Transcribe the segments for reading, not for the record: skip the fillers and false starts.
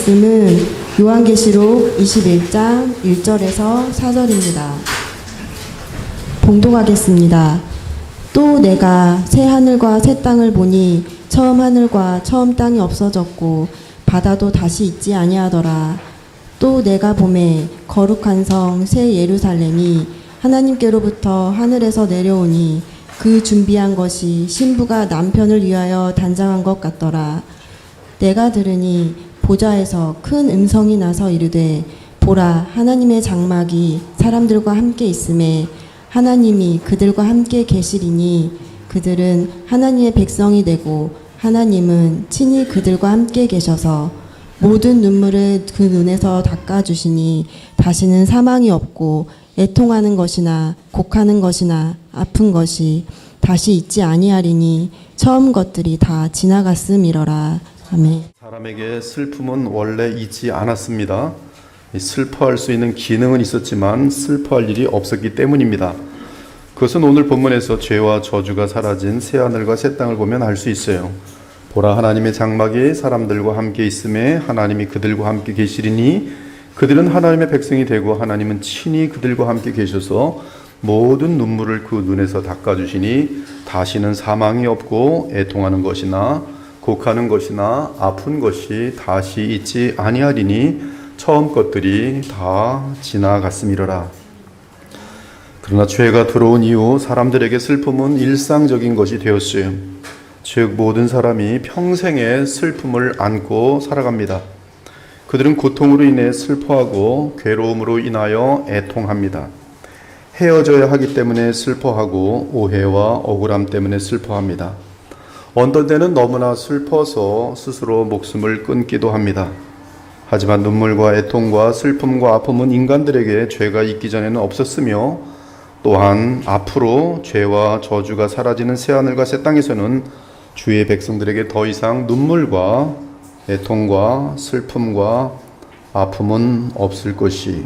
말씀은 요한계시록 21장 1절에서 4절입니다. 봉독하겠습니다. 또 내가 새 하늘과 새 땅을 보니 처음 하늘과 처음 땅이 없어졌고 바다도 다시 있지 아니하더라. 또 내가 보매 거룩한 성 새 예루살렘이 하나님께로부터 하늘에서 내려오니 그 준비한 것이 신부가 남편을 위하여 단장한 것 같더라. 내가 들으니 보좌에서 큰 음성이 나서 이르되 보라, 하나님의 장막이 사람들과 함께 있음에 하나님이 그들과 함께 계시리니 그들은 하나님의 백성이 되고 하나님은 친히 그들과 함께 계셔서 모든 눈물을 그 눈에서 닦아주시니 다시는 사망이 없고 애통하는 것이나 곡하는 것이나 아픈 것이 다시 있지 아니하리니 처음 것들이 다 지나갔음이러라. 아멘. 사람에게 슬픔은 원래 있지 않았습니다. 슬퍼할 수 있는 기능은 있었지만 슬퍼할 일이 없었기 때문입니다. 그것은 오늘 본문에서 죄와 저주가 사라진 새하늘과 새 땅을 보면 알 수 있어요. 보라, 하나님의 장막이 사람들과 함께 있음에 하나님이 그들과 함께 계시리니 그들은 하나님의 백성이 되고 하나님은 친히 그들과 함께 계셔서 모든 눈물을 그 눈에서 닦아주시니 다시는 사망이 없고 애통하는 것이나 곡하는 것이나 아픈 것이 다시 있지 아니하리니 처음 것들이 다 지나갔음이로라. 그러나 죄가 들어온 이후 사람들에게 슬픔은 일상적인 것이 되었어요. 즉 모든 사람이 평생의 슬픔을 안고 살아갑니다. 그들은 고통으로 인해 슬퍼하고 괴로움으로 인하여 애통합니다. 헤어져야 하기 때문에 슬퍼하고 오해와 억울함 때문에 슬퍼합니다. 어떤 때는 너무나 슬퍼서 스스로 목숨을 끊기도 합니다. 하지만 눈물과 애통과 슬픔과 아픔은 인간들에게 죄가 있기 전에는 없었으며 또한 앞으로 죄와 저주가 사라지는 새하늘과 새 땅에서는 주의 백성들에게 더 이상 눈물과 애통과 슬픔과 아픔은 없을 것이.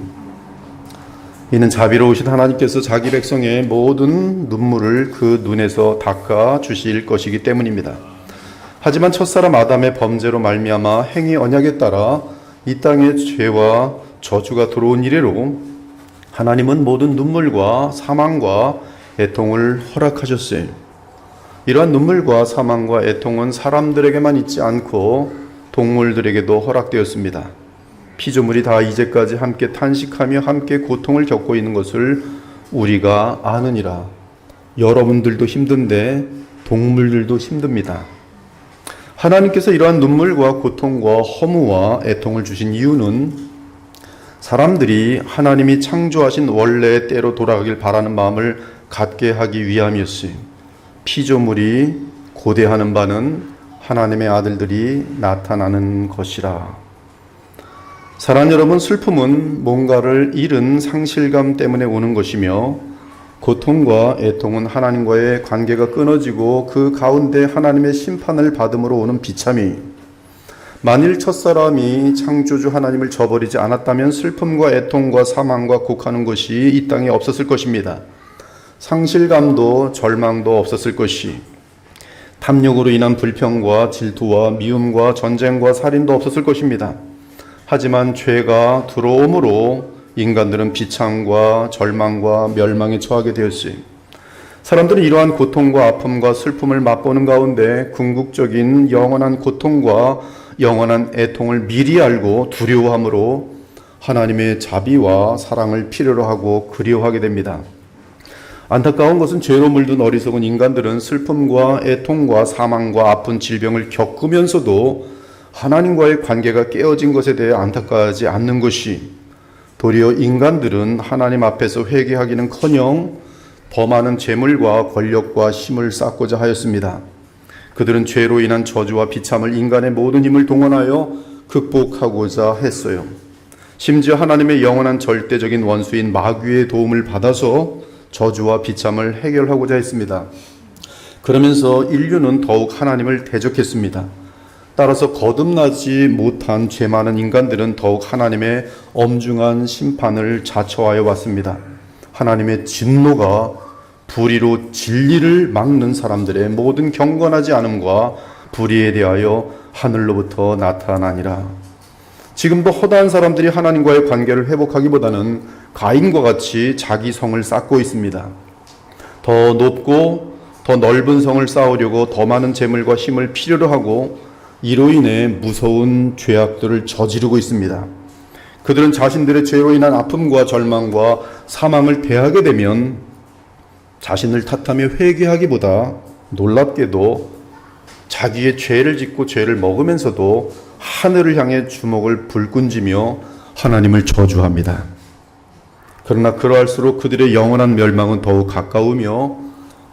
이는 자비로우신 하나님께서 자기 백성의 모든 눈물을 그 눈에서 닦아 주실 것이기 때문입니다. 하지만 첫사람 아담의 범죄로 말미암아 행위 언약에 따라 이 땅에 죄와 저주가 들어온 이래로 하나님은 모든 눈물과 사망과 애통을 허락하셨어요. 이러한 눈물과 사망과 애통은 사람들에게만 있지 않고 동물들에게도 허락되었습니다. 피조물이 다 이제까지 함께 탄식하며 함께 고통을 겪고 있는 것을 우리가 아느니라. 여러분들도 힘든데 동물들도 힘듭니다. 하나님께서 이러한 눈물과 고통과 허무와 애통을 주신 이유는 사람들이 하나님이 창조하신 원래의 때로 돌아가길 바라는 마음을 갖게 하기 위함이었어요. 피조물이 고대하는 바는 하나님의 아들들이 나타나는 것이라. 사랑하는 여러분, 슬픔은 뭔가를 잃은 상실감 때문에 오는 것이며 고통과 애통은 하나님과의 관계가 끊어지고 그 가운데 하나님의 심판을 받음으로 오는 비참이. 만일 첫사람이 창조주 하나님을 저버리지 않았다면 슬픔과 애통과 사망과 곡하는 것이 이 땅에 없었을 것입니다. 상실감도 절망도 없었을 것이, 탐욕으로 인한 불평과 질투와 미움과 전쟁과 살인도 없었을 것입니다. 하지만 죄가 들어옴으로 인간들은 비참과 절망과 멸망에 처하게 되었어요. 사람들은 이러한 고통과 아픔과 슬픔을 맛보는 가운데 궁극적인 영원한 고통과 영원한 애통을 미리 알고 두려워함으로 하나님의 자비와 사랑을 필요로 하고 그리워하게 됩니다. 안타까운 것은 죄로 물든 어리석은 인간들은 슬픔과 애통과 사망과 아픈 질병을 겪으면서도 하나님과의 관계가 깨어진 것에 대해 안타까워하지 않는 것이, 도리어 인간들은 하나님 앞에서 회개하기는커녕 더 많은 재물과 권력과 힘을 쌓고자 하였습니다. 그들은 죄로 인한 저주와 비참을 인간의 모든 힘을 동원하여 극복하고자 했어요. 심지어 하나님의 영원한 절대적인 원수인 마귀의 도움을 받아서 저주와 비참을 해결하고자 했습니다. 그러면서 인류는 더욱 하나님을 대적했습니다. 따라서 거듭나지 못한 죄 많은 인간들은 더욱 하나님의 엄중한 심판을 자처하여 왔습니다. 하나님의 진노가 불의로 진리를 막는 사람들의 모든 경건하지 않음과 불의에 대하여 하늘로부터 나타나니라. 지금도 허다한 사람들이 하나님과의 관계를 회복하기보다는 가인과 같이 자기 성을 쌓고 있습니다. 더 높고 더 넓은 성을 쌓으려고 더 많은 재물과 힘을 필요로 하고 이로 인해 무서운 죄악들을 저지르고 있습니다. 그들은 자신들의 죄로 인한 아픔과 절망과 사망을 대하게 되면 자신을 탓하며 회개하기보다 놀랍게도 자기의 죄를 짓고 죄를 먹으면서도 하늘을 향해 주먹을 불끈지며 하나님을 저주합니다. 그러나 그러할수록 그들의 영원한 멸망은 더욱 가까우며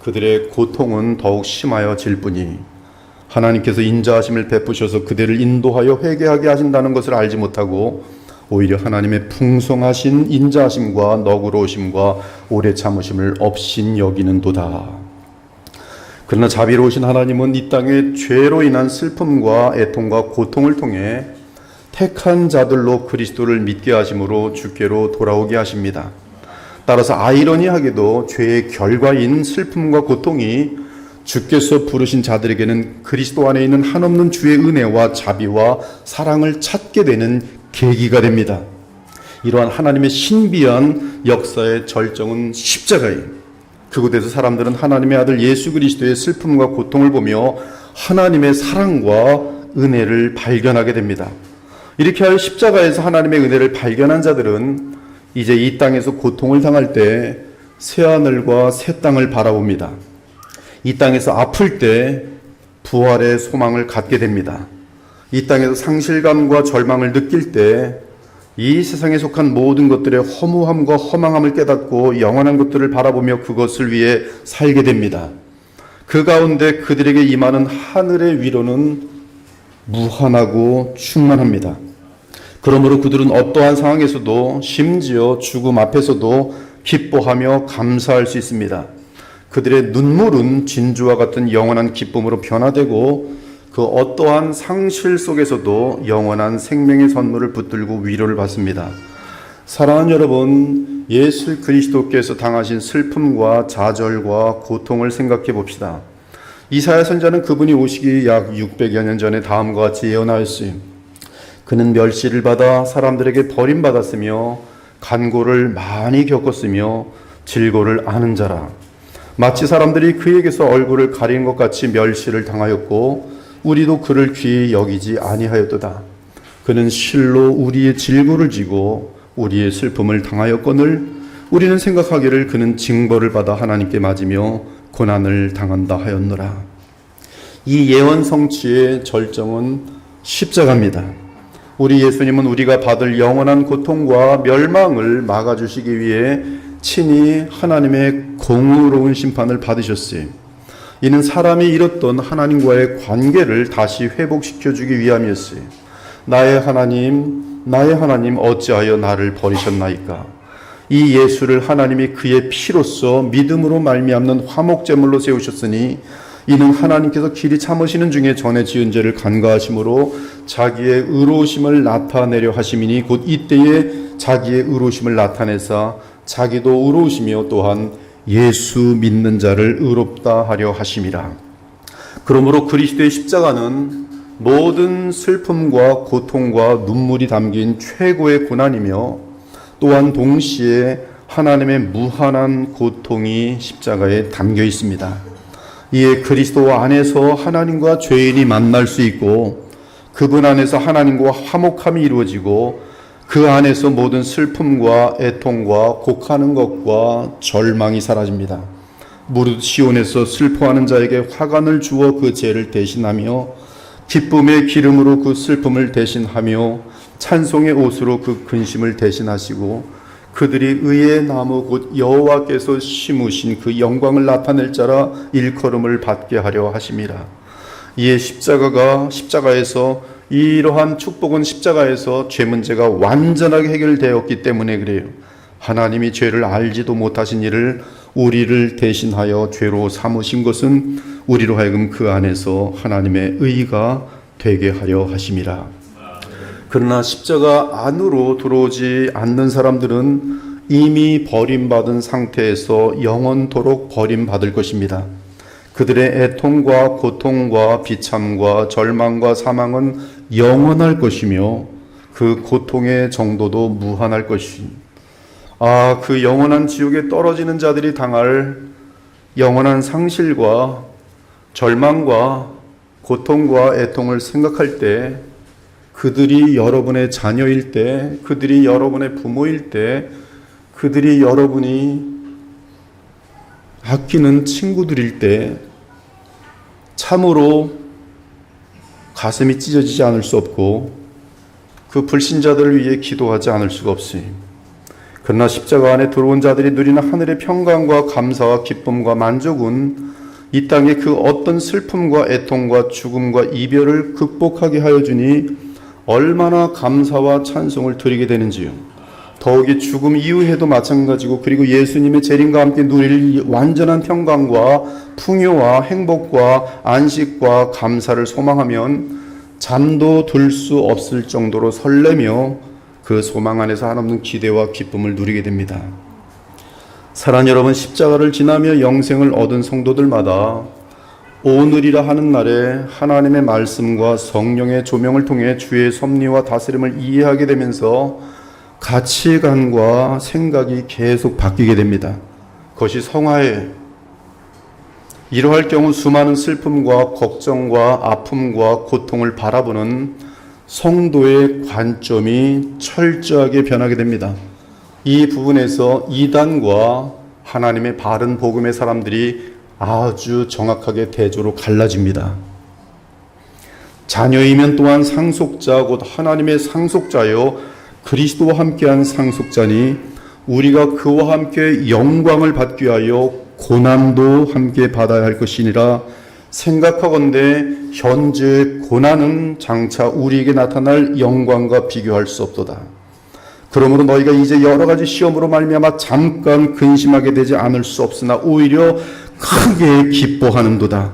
그들의 고통은 더욱 심하여질 뿐이 하나님께서 인자하심을 베푸셔서 그들을 인도하여 회개하게 하신다는 것을 알지 못하고 오히려 하나님의 풍성하신 인자하심과 너그러우심과 오래 참으심을 업신 여기는도다. 그러나 자비로우신 하나님은 이 땅의 죄로 인한 슬픔과 애통과 고통을 통해 택한 자들로 그리스도를 믿게 하심으로 주께로 돌아오게 하십니다. 따라서 아이러니하게도 죄의 결과인 슬픔과 고통이 주께서 부르신 자들에게는 그리스도 안에 있는 한없는 주의 은혜와 자비와 사랑을 찾게 되는 계기가 됩니다. 이러한 하나님의 신비한 역사의 절정은 십자가예요. 그곳에서 사람들은 하나님의 아들 예수 그리스도의 슬픔과 고통을 보며 하나님의 사랑과 은혜를 발견하게 됩니다. 이렇게 하여 십자가에서 하나님의 은혜를 발견한 자들은 이제 이 땅에서 고통을 당할 때 새하늘과 새 땅을 바라봅니다. 이 땅에서 아플 때 부활의 소망을 갖게 됩니다. 이 땅에서 상실감과 절망을 느낄 때 이 세상에 속한 모든 것들의 허무함과 허망함을 깨닫고 영원한 것들을 바라보며 그것을 위해 살게 됩니다. 그 가운데 그들에게 임하는 하늘의 위로는 무한하고 충만합니다. 그러므로 그들은 어떠한 상황에서도 심지어 죽음 앞에서도 기뻐하며 감사할 수 있습니다. 그들의 눈물은 진주와 같은 영원한 기쁨으로 변화되고 그 어떠한 상실 속에서도 영원한 생명의 선물을 붙들고 위로를 받습니다. 사랑하는 여러분, 예수 그리스도께서 당하신 슬픔과 좌절과 고통을 생각해 봅시다. 이사야 선지자는 그분이 오시기 약 600여 년 전에 다음과 같이 예언하였어요. 그는 멸시를 받아 사람들에게 버림받았으며 간고를 많이 겪었으며 질고를 아는 자라. 마치 사람들이 그에게서 얼굴을 가린 것 같이 멸시를 당하였고 우리도 그를 귀히 여기지 아니하였도다. 그는 실로 우리의 질고를 지고 우리의 슬픔을 당하였거늘 우리는 생각하기를 그는 징벌을 받아 하나님께 맞으며 고난을 당한다 하였노라. 이 예언 성취의 절정은 십자가입니다. 우리 예수님은 우리가 받을 영원한 고통과 멸망을 막아주시기 위해 친히 하나님의 공의로운 심판을 받으셨어요. 이는 사람이 잃었던 하나님과의 관계를 다시 회복시켜주기 위함이었어요. 나의 하나님 어찌하여 나를 버리셨나이까. 이 예수를 하나님이 그의 피로써 믿음으로 말미암는 화목제물로 세우셨으니 이는 하나님께서 길이 참으시는 중에 전에 지은 죄를 간과하심으로 자기의 의로우심을 나타내려 하심이니 곧 이때에 자기의 의로우심을 나타내사 자기도 의로우시며 또한 예수 믿는 자를 의롭다 하려 하심이라. 그러므로 그리스도의 십자가는 모든 슬픔과 고통과 눈물이 담긴 최고의 고난이며 또한 동시에 하나님의 무한한 고통이 십자가에 담겨 있습니다. 이에 그리스도 안에서 하나님과 죄인이 만날 수 있고 그분 안에서 하나님과 화목함이 이루어지고 그 안에서 모든 슬픔과 애통과 곡하는 것과 절망이 사라집니다. 무릇 시온에서 슬퍼하는 자에게 화관을 주어 그 죄를 대신하며 기쁨의 기름으로 그 슬픔을 대신하며 찬송의 옷으로 그 근심을 대신하시고 그들이 의의 나무 곧 여호와께서 심으신 그 영광을 나타낼 자라 일컬음을 받게 하려 하심이라. 이에 십자가에서 이러한 축복은 십자가에서 죄 문제가 완전하게 해결되었기 때문에 그래요. 하나님이 죄를 알지도 못하신 이를 우리를 대신하여 죄로 삼으신 것은 우리로 하여금 그 안에서 하나님의 의가 되게 하려 하심이라. 그러나 십자가 안으로 들어오지 않는 사람들은 이미 버림받은 상태에서 영원토록 버림받을 것입니다. 그들의 애통과 고통과 비참과 절망과 사망은 영원할 것이며 그 고통의 정도도 무한할 것이. 그 영원한 지옥에 떨어지는 자들이 당할 영원한 상실과 절망과 고통과 애통을 생각할 때, 그들이 여러분의 자녀일 때, 그들이 여러분의 부모일 때, 그들이 여러분이 아끼는 친구들일 때 참으로 가슴이 찢어지지 않을 수 없고 그 불신자들을 위해 기도하지 않을 수가 없으니, 그러나 십자가 안에 들어온 자들이 누리는 하늘의 평강과 감사와 기쁨과 만족은 이 땅의 그 어떤 슬픔과 애통과 죽음과 이별을 극복하게 하여 주니 얼마나 감사와 찬송을 드리게 되는지요. 더욱이 죽음 이후에도 마찬가지고, 그리고 예수님의 재림과 함께 누릴 완전한 평강과 풍요와 행복과 안식과 감사를 소망하면 잠도 들 수 없을 정도로 설레며 그 소망 안에서 한없는 기대와 기쁨을 누리게 됩니다. 사랑하는 여러분, 십자가를 지나며 영생을 얻은 성도들마다 오늘이라 하는 날에 하나님의 말씀과 성령의 조명을 통해 주의 섭리와 다스림을 이해하게 되면서 가치관과 생각이 계속 바뀌게 됩니다. 그것이 성화예요. 이러할 경우 수많은 슬픔과 걱정과 아픔과 고통을 바라보는 성도의 관점이 철저하게 변하게 됩니다. 이 부분에서 이단과 하나님의 바른 복음의 사람들이 아주 정확하게 대조로 갈라집니다. 자녀이면 또한 상속자, 곧 하나님의 상속자요 그리스도와 함께한 상속자니 우리가 그와 함께 영광을 받기 위하여 고난도 함께 받아야 할 것이니라. 생각하건대 현재 고난은 장차 우리에게 나타날 영광과 비교할 수 없도다. 그러므로 너희가 이제 여러 가지 시험으로 말미암아 잠깐 근심하게 되지 않을 수 없으나 오히려 크게 기뻐하는도다.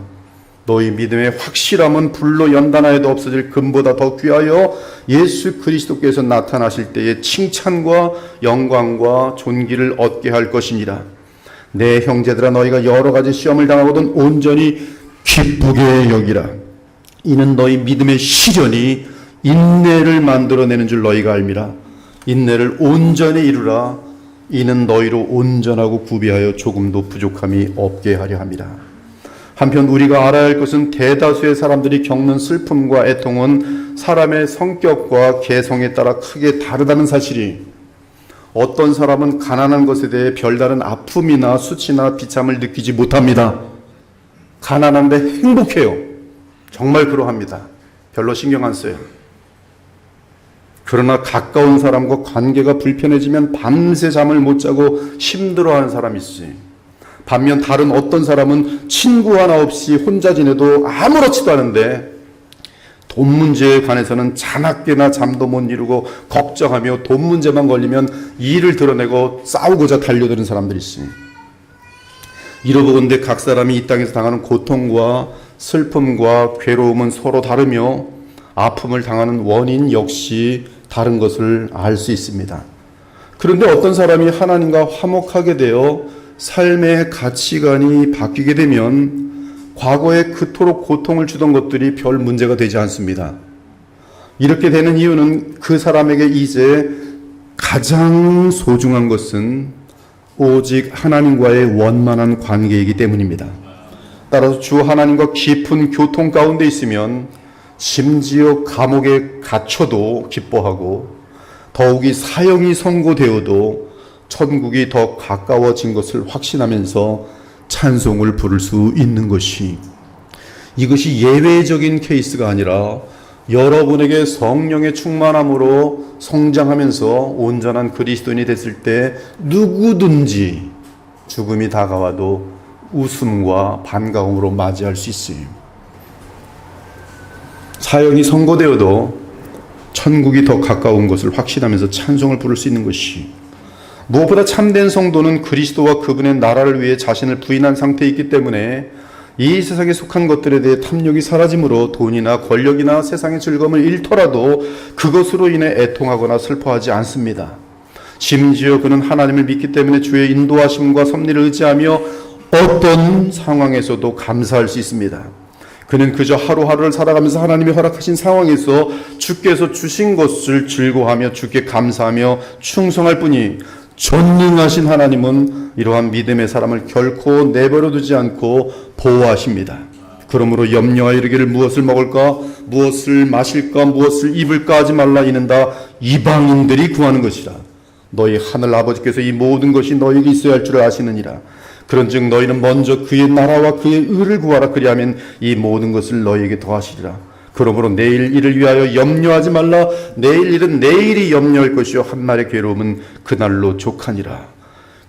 너희 믿음의 확실함은 불로 연단하여도 없어질 금보다 더 귀하여 예수 그리스도께서 나타나실 때에 칭찬과 영광과 존귀를 얻게 할 것이니라. 내 형제들아, 너희가 여러 가지 시험을 당하거든 온전히 기쁘게 여기라. 이는 너희 믿음의 시련이 인내를 만들어내는 줄 너희가 알미라. 인내를 온전히 이루라. 이는 너희로 온전하고 구비하여 조금도 부족함이 없게 하려 함이라. 한편 우리가 알아야 할 것은 대다수의 사람들이 겪는 슬픔과 애통은 사람의 성격과 개성에 따라 크게 다르다는 사실이, 어떤 사람은 가난한 것에 대해 별다른 아픔이나 수치나 비참을 느끼지 못합니다. 가난한데 행복해요. 정말 그러합니다. 별로 신경 안 써요. 그러나 가까운 사람과 관계가 불편해지면 밤새 잠을 못 자고 힘들어하는 사람이 있어요. 반면 다른 어떤 사람은 친구 하나 없이 혼자 지내도 아무렇지도 않은데 돈 문제에 관해서는 자나깨나 잠도 못 이루고 걱정하며 돈 문제만 걸리면 일을 드러내고 싸우고자 달려드는 사람들이 있어요. 이러보건대 각 사람이 이 땅에서 당하는 고통과 슬픔과 괴로움은 서로 다르며 아픔을 당하는 원인 역시 다른 것을 알 수 있습니다. 그런데 어떤 사람이 하나님과 화목하게 되어 삶의 가치관이 바뀌게 되면 과거에 그토록 고통을 주던 것들이 별 문제가 되지 않습니다. 이렇게 되는 이유는 그 사람에게 이제 가장 소중한 것은 오직 하나님과의 원만한 관계이기 때문입니다. 따라서 주 하나님과 깊은 교통 가운데 있으면 심지어 감옥에 갇혀도 기뻐하고 더욱이 사형이 선고되어도 천국이 더 가까워진 것을 확신하면서 찬송을 부를 수 있는 것이, 이것이 예외적인 케이스가 아니라 여러분에게 성령의 충만함으로 성장하면서 온전한 그리스도인이 됐을 때 누구든지 죽음이 다가와도 웃음과 반가움으로 맞이할 수 있어요. 사형이 선고되어도 천국이 더 가까운 것을 확신하면서 찬송을 부를 수 있는 것이, 무엇보다 참된 성도는 그리스도와 그분의 나라를 위해 자신을 부인한 상태에 있기 때문에 이 세상에 속한 것들에 대해 탐욕이 사라짐으로 돈이나 권력이나 세상의 즐거움을 잃더라도 그것으로 인해 애통하거나 슬퍼하지 않습니다. 심지어 그는 하나님을 믿기 때문에 주의 인도하심과 섭리를 의지하며 어떤 상황에서도 감사할 수 있습니다. 그는 그저 하루하루를 살아가면서 하나님이 허락하신 상황에서 주께서 주신 것을 즐거워하며 주께 감사하며 충성할 뿐이, 전능하신 하나님은 이러한 믿음의 사람을 결코 내버려 두지 않고 보호하십니다. 그러므로 염려하여 이르기를 무엇을 먹을까, 무엇을 마실까, 무엇을 입을까 하지 말라. 이는 다 이방인들이 구하는 것이라. 너희 하늘 아버지께서 이 모든 것이 너희에게 있어야 할 줄 아시느니라. 그런즉 너희는 먼저 그의 나라와 그의 의를 구하라. 그리하면 이 모든 것을 너희에게 더하시리라. 그러므로 내일 일을 위하여 염려하지 말라. 내일 일은 내일이 염려할 것이요 한날의 괴로움은 그날로 족하니라.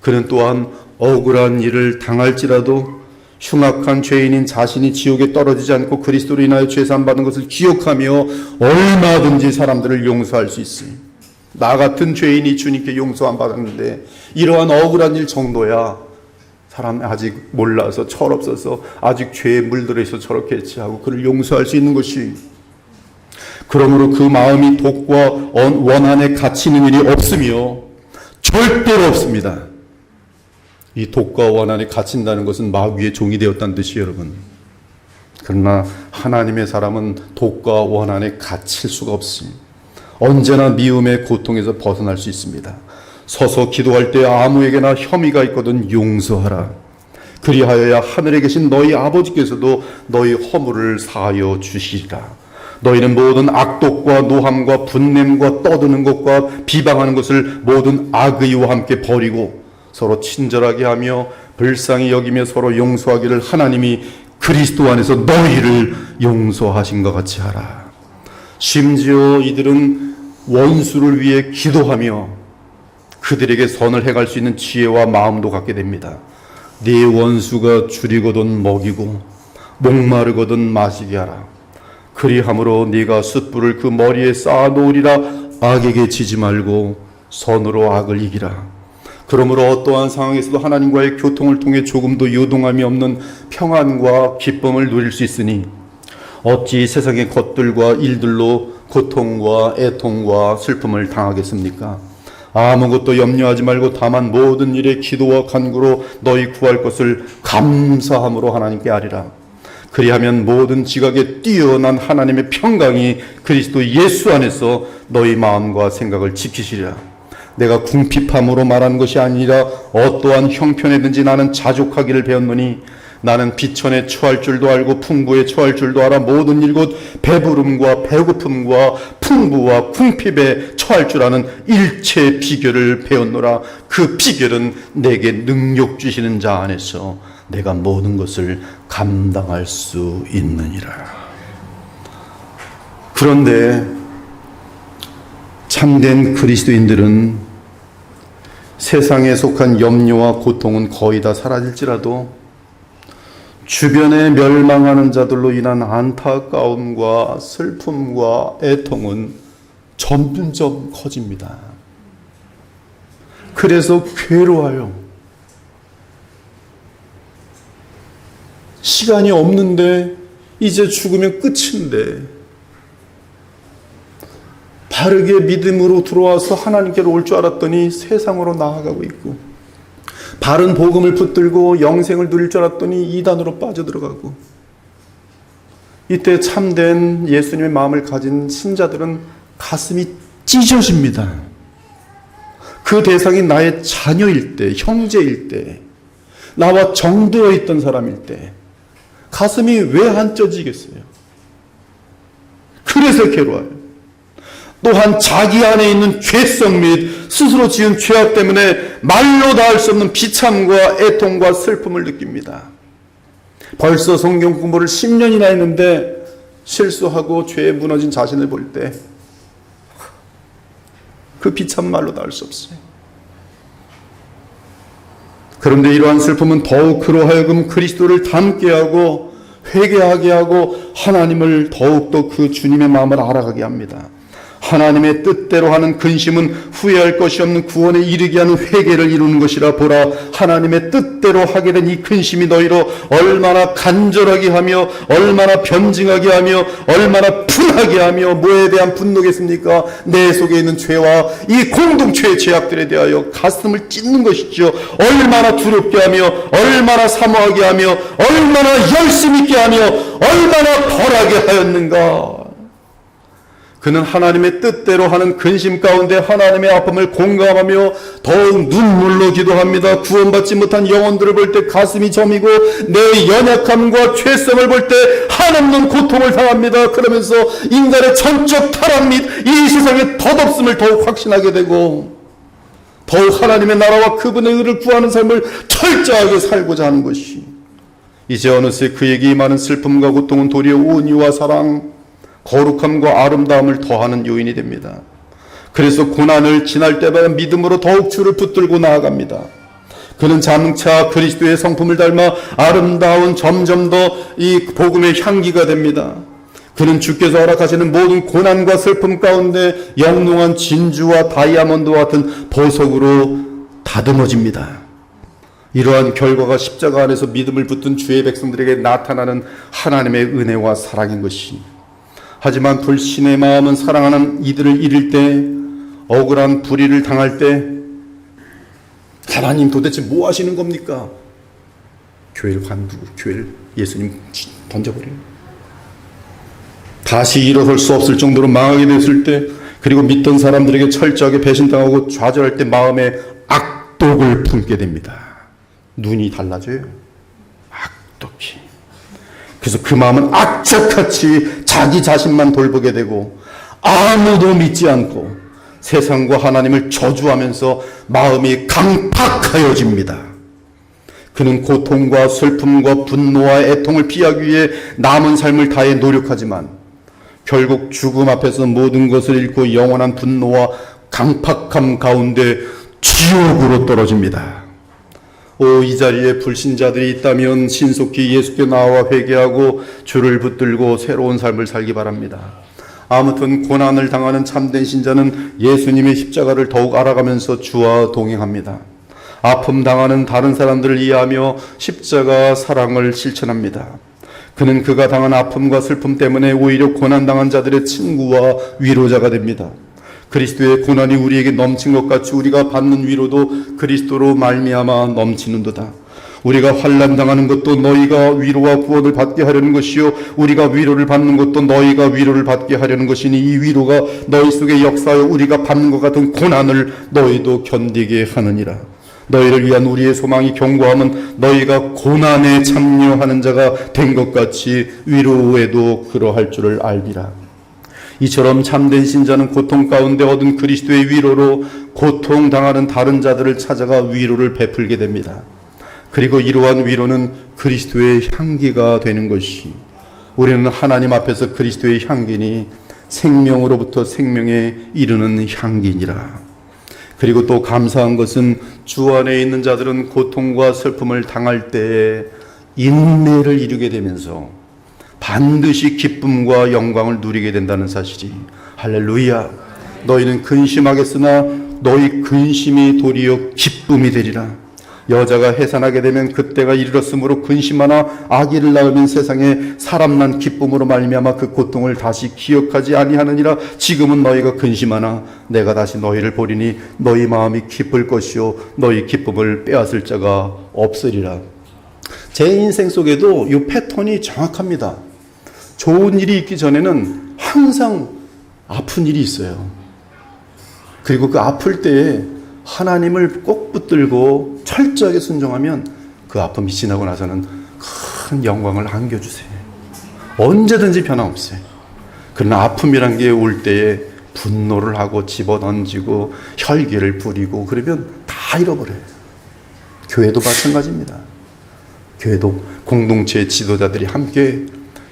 그는 또한 억울한 일을 당할지라도 흉악한 죄인인 자신이 지옥에 떨어지지 않고 그리스도로 인하여 죄사함 받은 것을 기억하며 얼마든지 사람들을 용서할 수 있으니, 나 같은 죄인이 주님께 용서함 받았는데 이러한 억울한 일 정도야 사람 아직 몰라서 철없어서 아직 죄에 물들어 있어 저렇게 했지 하고 그를 용서할 수 있는 것이, 그러므로 그 마음이 독과 원한에 갇히는 일이 없으며 절대로 없습니다. 이 독과 원한에 갇힌다는 것은 마귀의 종이 되었다는 뜻이에요, 여러분. 그러나 하나님의 사람은 독과 원한에 갇힐 수가 없습니다. 언제나 미움의 고통에서 벗어날 수 있습니다. 서서 기도할 때 아무에게나 혐의가 있거든 용서하라. 그리하여야 하늘에 계신 너희 아버지께서도 너희 허물을 사하여 주시리라. 너희는 모든 악독과 노함과 분냄과 떠드는 것과 비방하는 것을 모든 악의와 함께 버리고 서로 친절하게 하며 불쌍히 여기며 서로 용서하기를 하나님이 그리스도 안에서 너희를 용서하신 것 같이 하라. 심지어 이들은 원수를 위해 기도하며 그들에게 선을 행할 수 있는 지혜와 마음도 갖게 됩니다. 네 원수가 줄이거든 먹이고 목마르거든 마시게 하라. 그리함으로 네가 숯불을 그 머리에 쌓아 놓으리라. 악에게 지지 말고 선으로 악을 이기라. 그러므로 어떠한 상황에서도 하나님과의 교통을 통해 조금도 요동함이 없는 평안과 기쁨을 누릴 수 있으니 어찌 세상의 것들과 일들로 고통과 애통과 슬픔을 당하겠습니까? 아무것도 염려하지 말고 다만 모든 일에 기도와 간구로 너희 구할 것을 감사함으로 하나님께 아리라. 그리하면 모든 지각에 뛰어난 하나님의 평강이 그리스도 예수 안에서 너희 마음과 생각을 지키시리라. 내가 궁핍함으로 말하는 것이 아니라 어떠한 형편에든지 나는 자족하기를 배웠노니, 나는 비천에 처할 줄도 알고 풍부에 처할 줄도 알아 모든 일 곧 배부름과 배고픔과 풍부와 궁핍에 처할 줄 아는 일체 비결을 배웠노라. 그 비결은 내게 능력 주시는 자 안에서 내가 모든 것을 감당할 수 있느니라. 그런데 참된 그리스도인들은 세상에 속한 염려와 고통은 거의 다 사라질지라도 주변에 멸망하는 자들로 인한 안타까움과 슬픔과 애통은 점점 커집니다. 그래서 괴로워요. 시간이 없는데 이제 죽으면 끝인데 바르게 믿음으로 들어와서 하나님께로 올 줄 알았더니 세상으로 나아가고 있고, 바른 복음을 붙들고 영생을 누릴 줄 알았더니 이단으로 빠져들어가고, 이때 참된 예수님의 마음을 가진 신자들은 가슴이 찢어집니다. 그 대상이 나의 자녀일 때, 형제일 때, 나와 정되어 있던 사람일 때 가슴이 왜 안 쪄지겠어요? 그래서 괴로워요. 또한 자기 안에 있는 죄성 및 스스로 지은 죄악 때문에 말로 다 할 수 없는 비참과 애통과 슬픔을 느낍니다. 벌써 성경 공부를 10년이나 했는데 실수하고 죄에 무너진 자신을 볼 때 그 비참 말로 다 할 수 없어요. 그런데 이러한 슬픔은 더욱 그로 하여금 그리스도를 닮게 하고 회개하게 하고 하나님을 더욱더 그 주님의 마음을 알아가게 합니다. 하나님의 뜻대로 하는 근심은 후회할 것이 없는 구원에 이르게 하는 회개를 이루는 것이라. 보라, 하나님의 뜻대로 하게 된 이 근심이 너희로 얼마나 간절하게 하며 얼마나 변증하게 하며 얼마나 분하게 하며 뭐에 대한 분노겠습니까? 내 속에 있는 죄와 이 공동체의 죄악들에 대하여 가슴을 찢는 것이죠. 얼마나 두렵게 하며 얼마나 사모하게 하며 얼마나 열심 있게 하며 얼마나 벌하게 하였는가. 그는 하나님의 뜻대로 하는 근심 가운데 하나님의 아픔을 공감하며 더욱 눈물로 기도합니다. 구원받지 못한 영혼들을 볼 때 가슴이 저미고 내 연약함과 죄성을 볼 때 한없는 고통을 당합니다. 그러면서 인간의 전적 타락 및 이 세상의 덧없음을 더욱 확신하게 되고 더욱 하나님의 나라와 그분의 의를 구하는 삶을 철저하게 살고자 하는 것이, 이제 어느새 그에게 임하는 슬픔과 고통은 도리어 온유와 사랑, 거룩함과 아름다움을 더하는 요인이 됩니다. 그래서 고난을 지날 때마다 믿음으로 더욱 주를 붙들고 나아갑니다. 그는 장차 그리스도의 성품을 닮아 아름다운 점점 더 이 복음의 향기가 됩니다. 그는 주께서 허락하시는 모든 고난과 슬픔 가운데 영롱한 진주와 다이아몬드와 같은 보석으로 다듬어집니다. 이러한 결과가 십자가 안에서 믿음을 붙든 주의 백성들에게 나타나는 하나님의 은혜와 사랑인 것이, 하지만 불신의 마음은 사랑하는 이들을 잃을 때, 억울한 불의를 당할 때 하나님 도대체 뭐 하시는 겁니까? 교회를 관두고 교회를 예수님 던져버려요. 다시 일어설 수 없을 정도로 망하게 됐을 때, 그리고 믿던 사람들에게 철저하게 배신당하고 좌절할 때 마음에 악독을 품게 됩니다. 눈이 달라져요. 악독이. 그래서 그 마음은 악착같이 자기 자신만 돌보게 되고 아무도 믿지 않고 세상과 하나님을 저주하면서 마음이 강팍하여집니다. 그는 고통과 슬픔과 분노와 애통을 피하기 위해 남은 삶을 다해 노력하지만 결국 죽음 앞에서 모든 것을 잃고 영원한 분노와 강팍함 가운데 지옥으로 떨어집니다. 이 자리에 불신자들이 있다면 신속히 예수께 나와 회개하고 주를 붙들고 새로운 삶을 살기 바랍니다. 아무튼 고난을 당하는 참된 신자는 예수님의 십자가를 더욱 알아가면서 주와 동행합니다. 아픔 당하는 다른 사람들을 이해하며 십자가 사랑을 실천합니다. 그는 그가 당한 아픔과 슬픔 때문에 오히려 고난당한 자들의 친구와 위로자가 됩니다. 그리스도의 고난이 우리에게 넘친 것 같이 우리가 받는 위로도 그리스도로 말미암아 넘치는도다. 우리가 환난 당하는 것도 너희가 위로와 구원을 받게 하려는 것이요, 우리가 위로를 받는 것도 너희가 위로를 받게 하려는 것이니 이 위로가 너희 속에 역사하여 우리가 받는 것 같은 고난을 너희도 견디게 하느니라. 너희를 위한 우리의 소망이 견고함은 너희가 고난에 참여하는 자가 된 것 같이 위로에도 그러할 줄을 알리라. 이처럼 참된 신자는 고통 가운데 얻은 그리스도의 위로로 고통당하는 다른 자들을 찾아가 위로를 베풀게 됩니다. 그리고 이러한 위로는 그리스도의 향기가 되는 것이, 우리는 하나님 앞에서 그리스도의 향기니 생명으로부터 생명에 이르는 향기니라. 그리고 또 감사한 것은 주 안에 있는 자들은 고통과 슬픔을 당할 때에 인내를 이루게 되면서 반드시 기쁨과 영광을 누리게 된다는 사실이, 할렐루야. 너희는 근심하겠으나 너희 근심이 도리어 기쁨이 되리라. 여자가 해산하게 되면 그때가 이르렀으므로 근심하나 아기를 낳으면 세상에 사람 난 기쁨으로 말미암아 그 고통을 다시 기억하지 아니하느니라. 지금은 너희가 근심하나 내가 다시 너희를 보리니 너희 마음이 기쁠 것이요 너희 기쁨을 빼앗을 자가 없으리라. 제 인생 속에도 이 패턴이 정확합니다. 좋은 일이 있기 전에는 항상 아픈 일이 있어요. 그리고 그 아플 때에 하나님을 꼭 붙들고 철저하게 순종하면 그 아픔이 지나고 나서는 큰 영광을 안겨주세요. 언제든지 변함없어요. 그러나 아픔이란 게 올 때에 분노를 하고 집어던지고 혈기를 부리고 그러면 다 잃어버려요. 교회도 마찬가지입니다. 교회도 공동체의 지도자들이 함께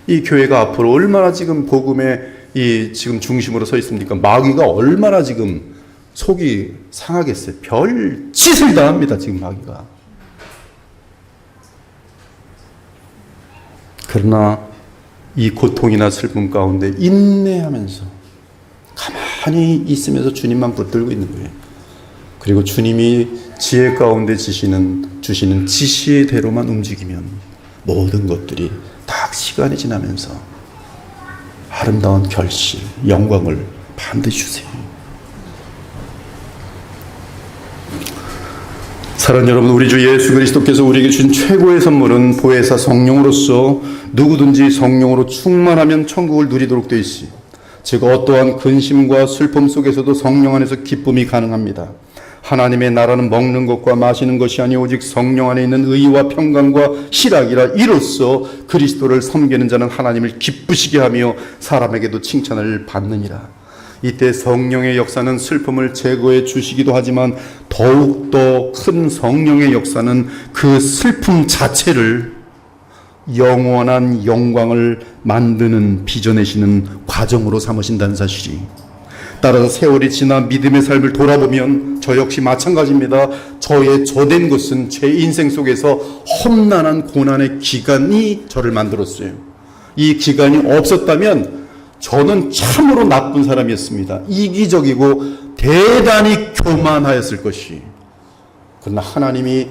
이 교회가 앞으로 얼마나 지금 복음의 이 지금 중심으로 서 있습니까? 마귀가 얼마나 지금 속이 상하겠어요. 별 짓을 다 합니다, 지금 마귀가. 그러나 이 고통이나 슬픔 가운데 인내하면서 가만히 가만히 있으면서 주님만 붙들고 있는 거예요. 그리고 주님이 지혜 가운데 주시는 지시대로만 움직이면 모든 것들이 딱 시간이 지나면서 아름다운 결실, 영광을 반드시 주세요. 사랑하는 여러분, 우리 주 예수 그리스도께서 우리에게 준 최고의 선물은 보혜사 성령으로서 누구든지 성령으로 충만하면 천국을 누리도록 되어 있으니 즉 어떠한 근심과 슬픔 속에서도 성령 안에서 기쁨이 가능합니다. 하나님의 나라는 먹는 것과 마시는 것이 아니 오직 성령 안에 있는 의와 평강과 희락이라. 이로써 그리스도를 섬기는 자는 하나님을 기쁘시게 하며 사람에게도 칭찬을 받느니라. 이때 성령의 역사는 슬픔을 제거해 주시기도 하지만 더욱더 큰 성령의 역사는 그 슬픔 자체를 영원한 영광을 만드는 빚어내시는 과정으로 삼으신다는 사실이, 따라서 세월이 지나 믿음의 삶을 돌아보면 저 역시 마찬가지입니다. 저의 저된 것은 제 인생 속에서 험난한 고난의 기간이 저를 만들었어요. 이 기간이 없었다면 저는 참으로 나쁜 사람이었습니다. 이기적이고 대단히 교만하였을 것이. 그러나 하나님이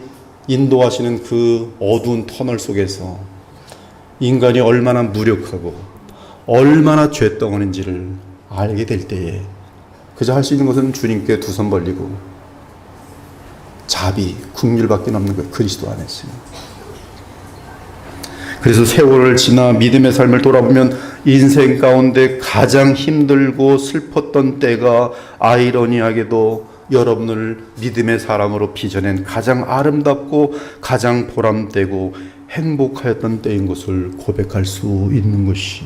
인도하시는 그 어두운 터널 속에서 인간이 얼마나 무력하고 얼마나 죄덩어리인지를 알게 될 때에 그저 할 수 있는 것은 주님께 두 손 벌리고 자비, 긍휼밖에 없는 거예요. 그리스도 안에서. 그래서 세월을 지나 믿음의 삶을 돌아보면 인생 가운데 가장 힘들고 슬펐던 때가 아이러니하게도 여러분을 믿음의 사람으로 빚어낸 가장 아름답고 가장 보람되고 행복하였던 때인 것을 고백할 수 있는 것이,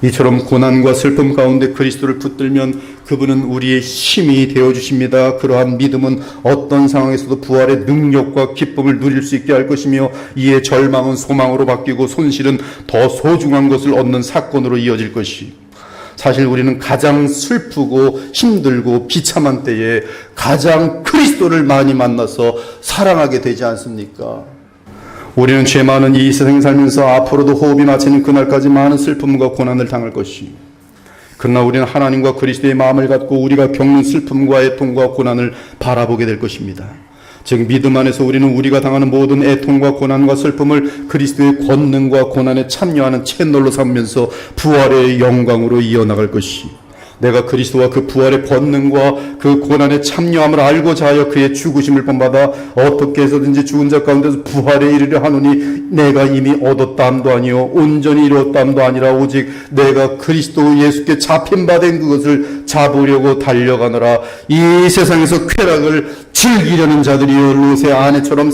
이처럼 고난과 슬픔 가운데 그리스도를 붙들면 그분은 우리의 힘이 되어주십니다. 그러한 믿음은 어떤 상황에서도 부활의 능력과 기쁨을 누릴 수 있게 할 것이며 이에 절망은 소망으로 바뀌고 손실은 더 소중한 것을 얻는 사건으로 이어질 것이, 사실 우리는 가장 슬프고 힘들고 비참한 때에 가장 그리스도를 많이 만나서 사랑하게 되지 않습니까? 우리는 죄 많은 이 세상에 살면서 앞으로도 호흡이 마치는 그날까지 많은 슬픔과 고난을 당할 것이, 그러나 우리는 하나님과 그리스도의 마음을 갖고 우리가 겪는 슬픔과 애통과 고난을 바라보게 될 것입니다. 즉 믿음 안에서 우리는 우리가 당하는 모든 애통과 고난과 슬픔을 그리스도의 권능과 고난에 참여하는 채널로 삼으면서 부활의 영광으로 이어나갈 것이, 내가 그리스도와 그 부활의 권능과 그 고난에 참여함을 알고자 하여 그의 죽으심을 본받아 어떻게 해서든지 죽은 자 가운데서 부활에 이르려 하노니 내가 이미 얻었다함도 아니요 온전히 이루었다함도 아니라 오직 내가 그리스도 예수께 잡힌 바 된 그것을 잡으려고 달려가노라. 이 세상에서 쾌락을 즐기려는 자들이요 롯의 아내처럼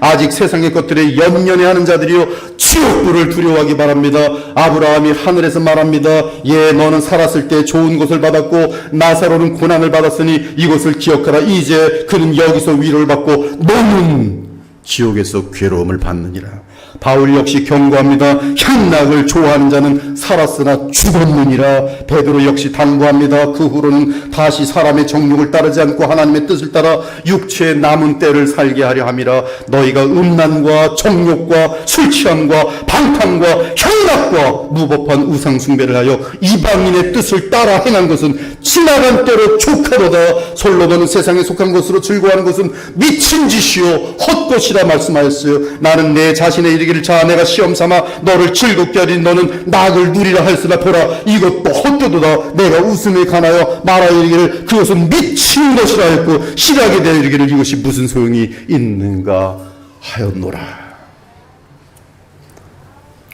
아직 세상의 것들에 연연해하는 자들이요 지옥불을 두려워하기 바랍니다. 아브라함이 하늘에서 말합니다. 예, 너는 살았을 때 좋은 것을 받았고 나사로는 고난을 받았으니 이것을 기억하라. 이제 그는 여기서 위로를 받고 너는 지옥에서 괴로움을 받느니라. 바울 역시 경고합니다. 향락을 좋아하는 자는 살았으나 죽었느니라. 베드로 역시 당부합니다. 그 후로는 다시 사람의 정욕을 따르지 않고 하나님의 뜻을 따라 육체의 남은 때를 살게 하려 함이라. 너희가 음란과 정욕과 술취함과 방탕과 향락과 무법한 우상 숭배를 하여 이방인의 뜻을 따라 행한 것은 지나간 때로 족하도다. 솔로몬은 세상에 속한 것으로 즐거워하는 것은 미친 짓이요 헛것이라 말씀하였어요. 나는 내 자신의 이르기를 자 내가 시험 삼아 너를 즐겁게 하리니 너는 낙을 누리라 하였으나 보라 이것도 헛되도다. 내가 웃음에 관하여 말하여 이르기를 그것은 미친 것이라 하였고 실하게 되어 이르기를 이것이 무슨 소용이 있는가 하였노라.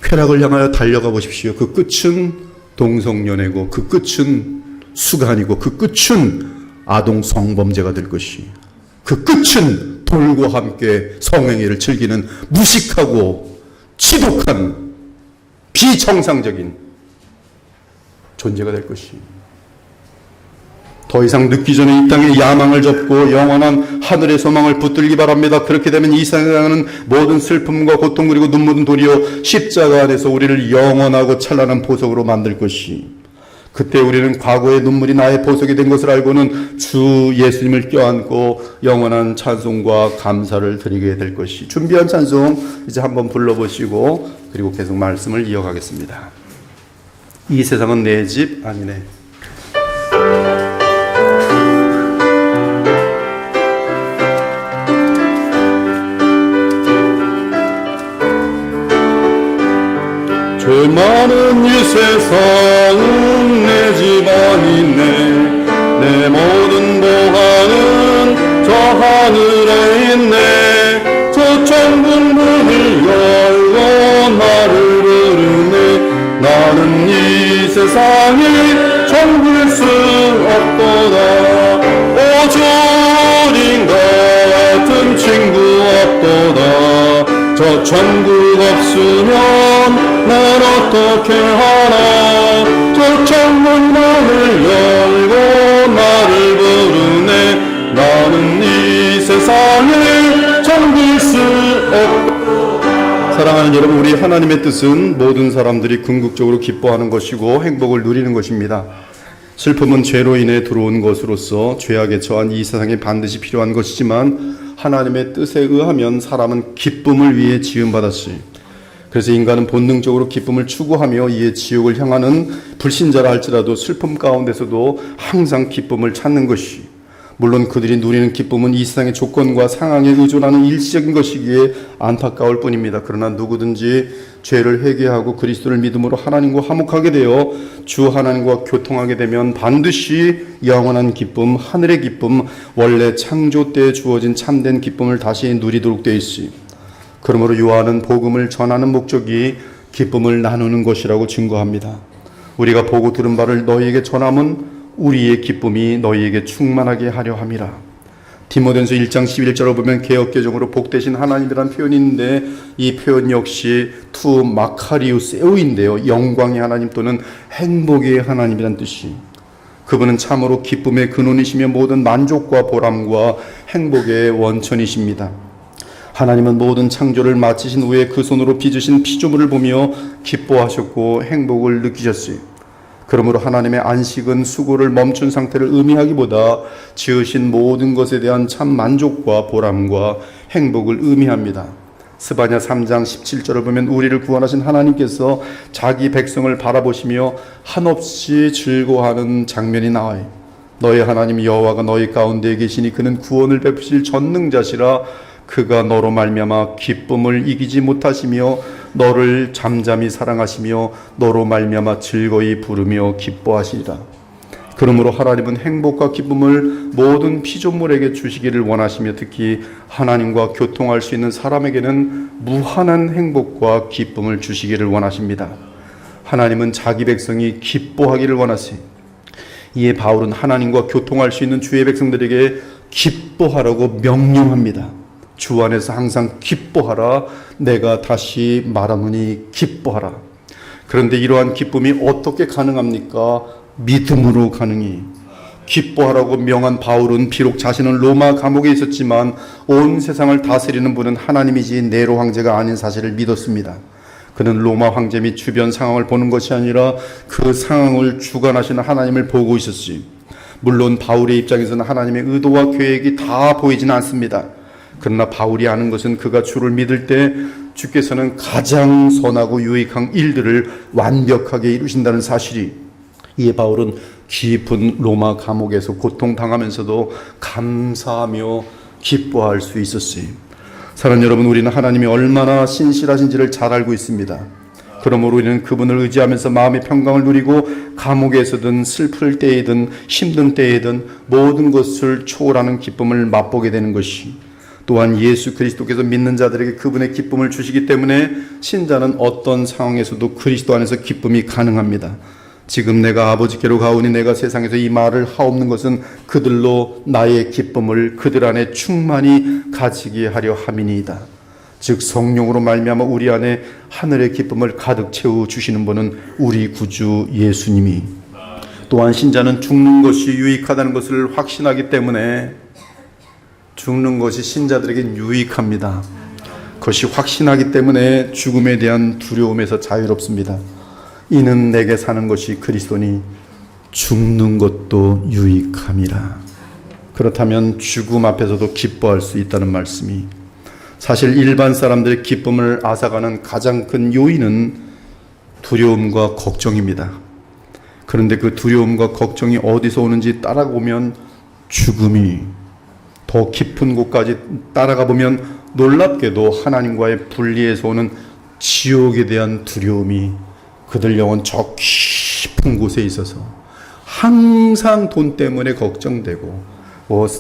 쾌락을 향하여 달려가 보십시오. 그 끝은 동성연애고 그 끝은 수간이고 그 끝은 아동 성범죄가 될 것이, 그 끝은 돌과 함께 성행위를 즐기는 무식하고 지독한 비정상적인 존재가 될 것이, 더 이상 늦기 전에 이 땅에 야망을 접고 영원한 하늘의 소망을 붙들기 바랍니다. 그렇게 되면 이 세상은 모든 슬픔과 고통 그리고 눈물은 도리어 십자가 안에서 우리를 영원하고 찬란한 보석으로 만들 것이, 그때 우리는 과거의 눈물이 나의 보석이 된 것을 알고는 주 예수님을 껴안고 영원한 찬송과 감사를 드리게 될 것이. 준비한 찬송 이제 한번 불러보시고 그리고 계속 말씀을 이어가겠습니다. 이 세상은 내 집 아니네. 죄 많은 이 세상은 내 집안이네. 내 모든 보화는 저 하늘에 있네. 저 천국 문을 열고 나를 부르네. 나는 이 세상에 정글 수 없도다. 오 주님 같은 친구 없도다. 저 천국 없으면 난 어떻게 하나. 저 천국 문을 열고 나를 부르네. 나는 이 세상에 정글 수 없도다. 사랑하는 여러분, 우리 하나님의 뜻은 모든 사람들이 궁극적으로 기뻐하는 것이고 행복을 누리는 것입니다. 슬픔은 죄로 인해 들어온 것으로서 죄악에 처한 이 세상에 반드시 필요한 것이지만 하나님의 뜻에 의하면 사람은 기쁨을 위해 지음받았어요. 그래서 인간은 본능적으로 기쁨을 추구하며 이에 지옥을 향하는 불신자라 할지라도 슬픔 가운데서도 항상 기쁨을 찾는 것이, 물론 그들이 누리는 기쁨은 이 세상의 조건과 상황에 의존하는 일시적인 것이기에 안타까울 뿐입니다. 그러나 누구든지 죄를 회개하고 그리스도를 믿음으로 하나님과 화목하게 되어 주 하나님과 교통하게 되면 반드시 영원한 기쁨, 하늘의 기쁨, 원래 창조 때에 주어진 참된 기쁨을 다시 누리도록 되어 있어요. 그러므로 요한은 복음을 전하는 목적이 기쁨을 나누는 것이라고 증거합니다. 우리가 보고 들은 바를 너희에게 전함은 우리의 기쁨이 너희에게 충만하게 하려 함이라. 디모데전서 1장 11절을 보면 개역개정으로 복되신 하나님이라는 표현이 있는데 이 표현 역시 투 마카리우 세우인데요, 영광의 하나님 또는 행복의 하나님이란 뜻이. 그분은 참으로 기쁨의 근원이시며 모든 만족과 보람과 행복의 원천이십니다. 하나님은 모든 창조를 마치신 후에 그 손으로 빚으신 피조물을 보며 기뻐하셨고 행복을 느끼셨어요. 그러므로 하나님의 안식은 수고를 멈춘 상태를 의미하기보다 지으신 모든 것에 대한 참 만족과 보람과 행복을 의미합니다. 스바냐 3장 17절을 보면 우리를 구원하신 하나님께서 자기 백성을 바라보시며 한없이 즐거워하는 장면이 나와요. 너희 하나님 여호와가 너희 가운데 계시니 그는 구원을 베푸실 전능자시라. 그가 너로 말미암아 기쁨을 이기지 못하시며 너를 잠잠히 사랑하시며 너로 말미암아 즐거이 부르며 기뻐하시리라. 그러므로 하나님은 행복과 기쁨을 모든 피조물에게 주시기를 원하시며 특히 하나님과 교통할 수 있는 사람에게는 무한한 행복과 기쁨을 주시기를 원하십니다. 하나님은 자기 백성이 기뻐하기를 원하세요. 이에 바울은 하나님과 교통할 수 있는 주의 백성들에게 기뻐하라고 명령합니다. 주 안에서 항상 기뻐하라. 내가 다시 말하노니 기뻐하라. 그런데 이러한 기쁨이 어떻게 가능합니까? 믿음으로 가능히. 기뻐하라고 명한 바울은 비록 자신은 로마 감옥에 있었지만 온 세상을 다스리는 분은 하나님이지 네로 황제가 아닌 사실을 믿었습니다. 그는 로마 황제 및 주변 상황을 보는 것이 아니라 그 상황을 주관하시는 하나님을 보고 있었지. 물론 바울의 입장에서는 하나님의 의도와 계획이 다 보이지는 않습니다. 그러나 바울이 아는 것은 그가 주를 믿을 때 주께서는 가장 선하고 유익한 일들을 완벽하게 이루신다는 사실이. 이에 바울은 깊은 로마 감옥에서 고통당하면서도 감사하며 기뻐할 수 있었어요. 사랑하는 여러분, 우리는 하나님이 얼마나 신실하신지를 잘 알고 있습니다. 그러므로 우리는 그분을 의지하면서 마음의 평강을 누리고 감옥에서든 슬플 때이든 힘든 때이든 모든 것을 초월하는 기쁨을 맛보게 되는 것이, 또한 예수 그리스도께서 믿는 자들에게 그분의 기쁨을 주시기 때문에 신자는 어떤 상황에서도 그리스도 안에서 기쁨이 가능합니다. 지금 내가 아버지께로 가오니 내가 세상에서 이 말을 하옵는 것은 그들로 나의 기쁨을 그들 안에 충만히 가지게 하려 함이니이다. 즉 성령으로 말미암아 우리 안에 하늘의 기쁨을 가득 채워 주시는 분은 우리 구주 예수님이. 또한 신자는 죽는 것이 유익하다는 것을 확신하기 때문에 죽는 것이 신자들에게 유익합니다. 그것이 확신하기 때문에 죽음에 대한 두려움에서 자유롭습니다. 이는 내게 사는 것이 그리스도니 죽는 것도 유익함이라. 그렇다면 죽음 앞에서도 기뻐할 수 있다는 말씀이, 사실 일반 사람들의 기쁨을 앗아가는 가장 큰 요인은 두려움과 걱정입니다. 그런데 그 두려움과 걱정이 어디서 오는지 따라보면 죽음이, 더 깊은 곳까지 따라가 보면 놀랍게도 하나님과의 분리에서 오는 지옥에 대한 두려움이 그들 영혼 저 깊은 곳에 있어서 항상 돈 때문에 걱정되고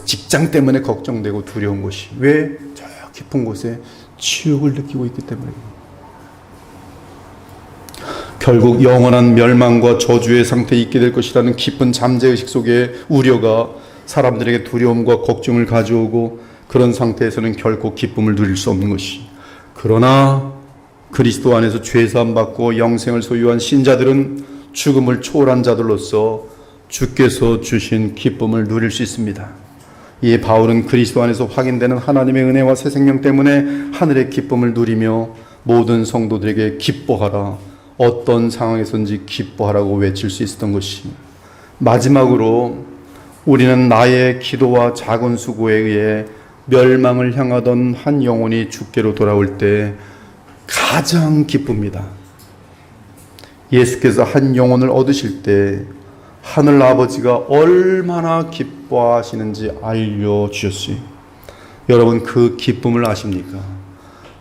직장 때문에 걱정되고 두려운 것이 왜 저 깊은 곳에 치욕을 느끼고 있기 때문입니다. 결국 영원한 멸망과 저주의 상태에 있게 될 것이라는 깊은 잠재의식 속에 우려가 사람들에게 두려움과 걱정을 가져오고 그런 상태에서는 결코 기쁨을 누릴 수 없는 것이, 그러나 그리스도 안에서 죄사함 받고 영생을 소유한 신자들은 죽음을 초월한 자들로서 주께서 주신 기쁨을 누릴 수 있습니다. 이에 바울은 그리스도 안에서 확인되는 하나님의 은혜와 새 생명 때문에 하늘의 기쁨을 누리며 모든 성도들에게 기뻐하라, 어떤 상황에서든지 기뻐하라고 외칠 수 있었던 것이, 마지막으로 우리는 나의 기도와 작은 수고에 의해 멸망을 향하던 한 영혼이 주께로 돌아올 때 가장 기쁩니다. 예수께서 한 영혼을 얻으실 때 하늘 아버지가 얼마나 기뻐하시는지 알려주셨어요. 여러분, 그 기쁨을 아십니까?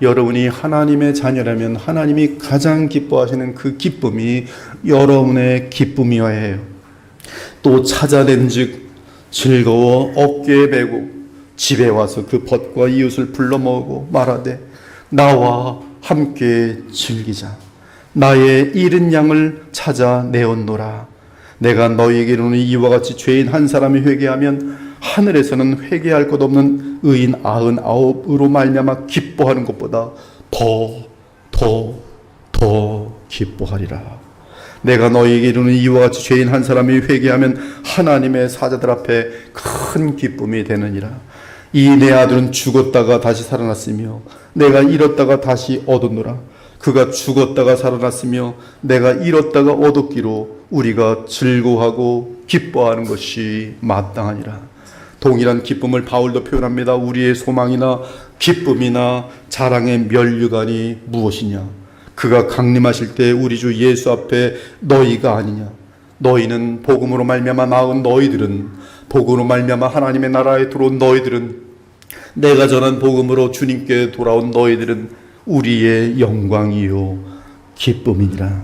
여러분이 하나님의 자녀라면 하나님이 가장 기뻐하시는 그 기쁨이 여러분의 기쁨이어야 해요. 또 찾아낸 즉 즐거워 어깨에 메고 집에 와서 그 벗과 이웃을 불러 모으고 말하되 나와 함께 즐기자. 나의 잃은 양을 찾아 내었노라. 내가 너희에게 이르노니 이와 같이 죄인 한 사람이 회개하면 하늘에서는 회개할 것 없는 의인 99으로 말미암아 기뻐하는 것보다 더 기뻐하리라. 내가 너희에게 이르노니 이와 같이 죄인 한 사람이 회개하면 하나님의 사자들 앞에 큰 기쁨이 되느니라. 이 내 아들은 죽었다가 다시 살아났으며 내가 잃었다가 다시 얻었노라. 그가 죽었다가 살아났으며 내가 잃었다가 얻었기로 우리가 즐거워하고 기뻐하는 것이 마땅하니라. 동일한 기쁨을 바울도 표현합니다. 우리의 소망이나 기쁨이나 자랑의 면류관이 무엇이냐? 그가 강림하실 때 우리 주 예수 앞에 너희가 아니냐? 너희는 복음으로 말미암아 나은 너희들은, 복음으로 말미암아 하나님의 나라에 들어온 너희들은, 내가 전한 복음으로 주님께 돌아온 너희들은 우리의 영광이요 기쁨이니라.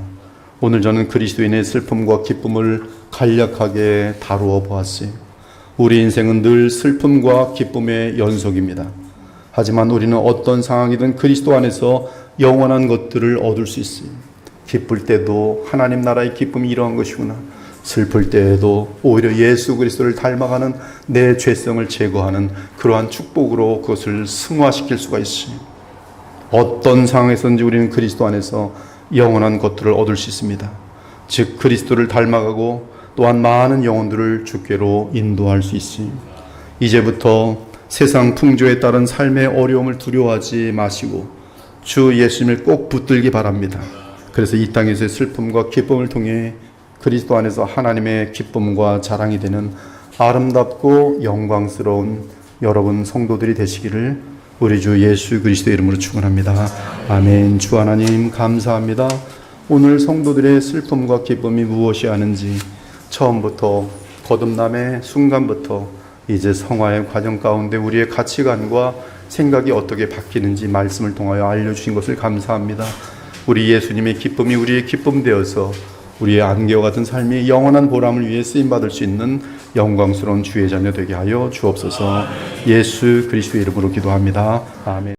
오늘 저는 그리스도인의 슬픔과 기쁨을 간략하게 다루어 보았어요. 우리 인생은 늘 슬픔과 기쁨의 연속입니다. 하지만 우리는 어떤 상황이든 그리스도 안에서 영원한 것들을 얻을 수 있어요. 기쁠 때도 하나님 나라의 기쁨이 이러한 것이구나. 슬플 때에도 오히려 예수 그리스도를 닮아가는 내 죄성을 제거하는 그러한 축복으로 그것을 승화시킬 수가 있어요. 어떤 상황에서든지 우리는 그리스도 안에서 영원한 것들을 얻을 수 있습니다. 즉 그리스도를 닮아가고 또한 많은 영혼들을 주께로 인도할 수 있어요. 이제부터 세상 풍조에 따른 삶의 어려움을 두려워하지 마시고 주 예수님을 꼭 붙들기 바랍니다. 그래서 이 땅에서의 슬픔과 기쁨을 통해 그리스도 안에서 하나님의 기쁨과 자랑이 되는 아름답고 영광스러운 여러분 성도들이 되시기를 우리 주 예수 그리스도의 이름으로 축원합니다. 아멘. 주 하나님 감사합니다. 오늘 성도들의 슬픔과 기쁨이 무엇이 하는지 처음부터 거듭남의 순간부터 이제 성화의 과정 가운데 우리의 가치관과 생각이 어떻게 바뀌는지 말씀을 통하여 알려주신 것을 감사합니다. 우리 예수님의 기쁨이 우리의 기쁨 되어서 우리의 안개와 같은 삶이 영원한 보람을 위해 쓰임받을 수 있는 영광스러운 주의 자녀 되게 하여 주옵소서. 예수 그리스도의 이름으로 기도합니다. 아멘.